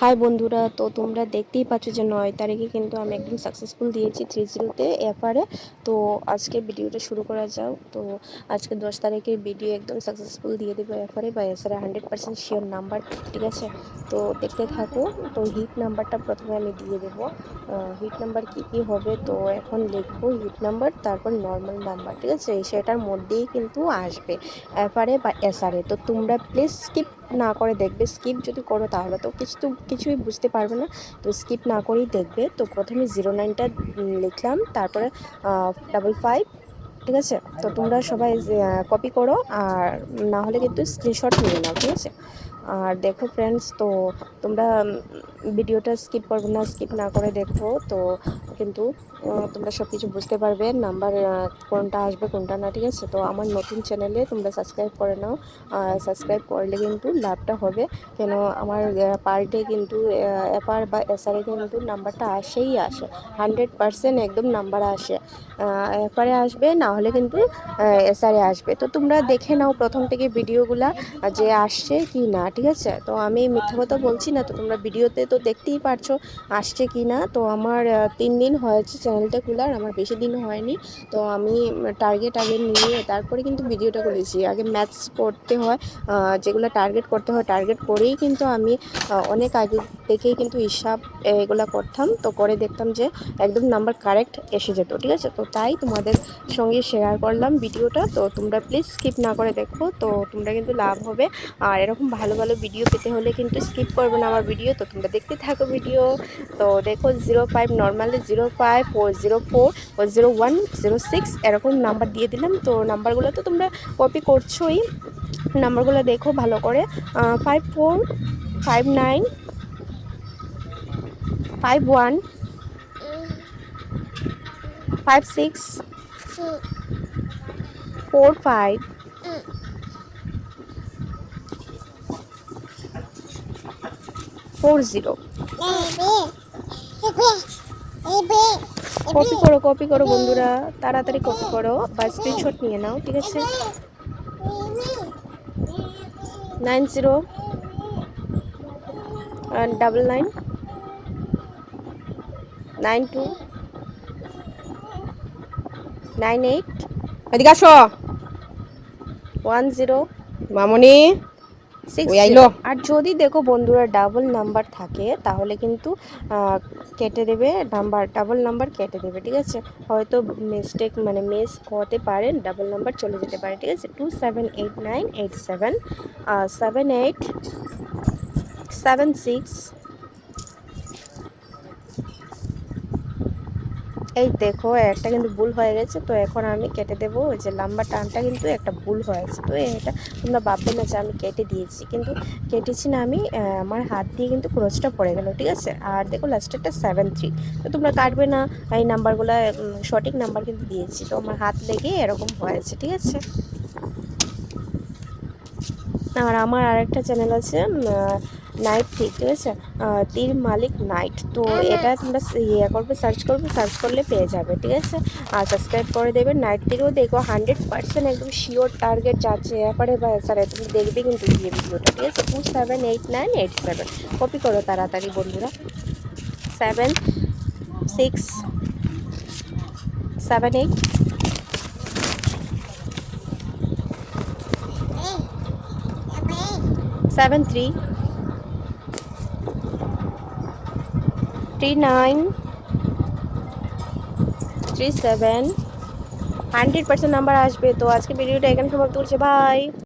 High বন্ধুরা, তো তোমরা দেখতেই পাচ্ছ যে 9 তারিখে কিন্তু আমি একদম সাকসেসফুল দিয়েছি 30তে এফআরে। তো আজকে ভিডিওটা শুরু করা যাও। তো আজকে 10 তারিখের ভিডিও একদম সাকসেসফুল দিয়ে দেবো এফআরে বা এসআরে 100% শিওর নাম্বার, ঠিক আছে? তো দেখতে থাকো। তো হিট নাম্বারটা প্রথমে আমি দিয়ে দেবো। হিট নাম্বার কী কী হবে তো এখন লিখবো হিট নাম্বার, তারপর নর্মাল নাম্বার, ঠিক আছে? সেটার মধ্যেই কিন্তু আসবে এফআরে বা এসআরে। তো তোমরা প্লিজ স্কিপ না করে দেখবে। স্কিপ যদি করো তাহলে তো কিছুই বুঝতে পারবে না। তো স্কিপ না করেই দেখবে। তো প্রথমে 09টা লিখলাম, তারপরে 55, ঠিক আছে? তো তোমরা সবাই কপি করো, আর না হলে কিন্তু স্ক্রিনশট নিয়ে নাও, ঠিক আছে? আর দেখো ফ্রেন্ডস, তো তোমরা ভিডিওটা স্কিপ করবে না, স্কিপ না করে দেখো। তো কিন্তু তোমরা সব কিছু বুঝতে পারবে, নাম্বার কোনটা আসবে কোনটা না, ঠিক আছে? তো আমার নতুন চ্যানেলে তোমরা সাবস্ক্রাইব করে নাও। সাবস্ক্রাইব করলে কিন্তু লাভটা হবে, কেন আমার পার ডে কিন্তু এপার বা এসআরে কিন্তু নাম্বারটা আসেই আসে, 100% একদম নাম্বার আসে। এপারে আসবে, না হলে কিন্তু এসআরে আসবে। তো তোমরা দেখে নাও প্রথম থেকে ভিডিওগুলা যে আসছে কি না, ঠিক আছে? তো আমি মিথ্যা কথা বলছি না, তো তোমরা ভিডিওতে তো দেখতেই পারছো আসছে কি না। তো আমার 3 দিন হয়েছে চ্যানেলটা খোলার, আমার বেশি দিন হয়নি। তো আমি টার্গেট আগে নিয়ে তারপরে কিন্তু ভিডিওটা করেছি। আগে ম্যাথস পড়তে হয়, যেগুলো টার্গেট করতে হয় টার্গেট করেই কিন্তু আমি অনেক আগে থেকেই কিন্তু হিসাব এগুলো করতাম। তো করে দেখতাম যে একদম নাম্বার কারেক্ট এসে যেত, ঠিক আছে? তো তাই তোমাদের সঙ্গে শেয়ার করলাম ভিডিওটা। তো তোমরা প্লিজ স্কিপ না করে দেখো, তো তোমরা কিন্তু লাভ হবে। আর এরকম ভালো ভালো ভিডিও পেতে হলে কিন্তু স্কিপ করবে না আমার ভিডিও। তো তোমরা দেখতে থাকো ভিডিও। তো দেখো 05 নর্মালি 05 404 ও 01 06 এরকম নাম্বার দিয়ে দিলাম। তো নাম্বারগুলো তো তোমরা কপি করছোই, নাম্বারগুলো দেখো ভালো করে। 54 59 51 56 45 40। কপি করো বন্ধুরা, তাড়াতাড়ি কপি করো বা স্ক্রিনশট নিয়ে নাও, ঠিক আছে? 90 99 92 98 এদিকে আসো 10 মামনি। 60। ওই আইলো। আর যদি দেখো বন্ধুরা ডাবল নাম্বার থাকে তাহলে কিন্তু কেটে দেবে, ডাবল নাম্বার কেটে দেবে, ঠিক আছে? হয়তো মিস্টেক মানে মিস হতে পারে, ডাবল নাম্বার চলে যেতে পারে, ঠিক আছে? 278987 7876। এই দেখো একটা কিন্তু ভুল হয়ে গেছে, তো এখন আমি কেটে দেবো। ওই যে লম্বা টানটা কিন্তু একটা ভুল হয়েছে, তো এটা তোমরা ভাববে না যে আমি কেটে দিয়েছি, কিন্তু কেটেছি না আমি, আমার হাত দিয়ে কিন্তু ক্রসটা পড়ে গেল, ঠিক আছে? আর দেখো লাস্টেরটা 73। তো তোমরা কাটবে না, এই নাম্বারগুলো সঠিক নাম্বার কিন্তু দিয়েছি, তো আমার হাত লেগে এরকম হয়েছে, ঠিক আছে? আর আমার আরেকটা চ্যানেল আছে নাইট ঠিক আছে? তীর মালিক নাইট। তো এটা তোমরা করবে, সার্চ করলে পেয়ে যাবে, ঠিক আছে? আর সাবস্ক্রাইব করে দেবে। নাইট থেকেও দেখো 100% একদম শিওর টার্গেট যাচ্ছে এপারে বা এসারে, তুমি দেখবে কিন্তু গিয়ে ভিডিওটা, ঠিক আছে? 278987 কপি করো তাড়াতাড়ি বন্ধুরা। 7678 73 39 37। 100% নাম্বার আসবে। তো আজকে ভিডিওটা এখানে সমাপ্ত করছে, বাই।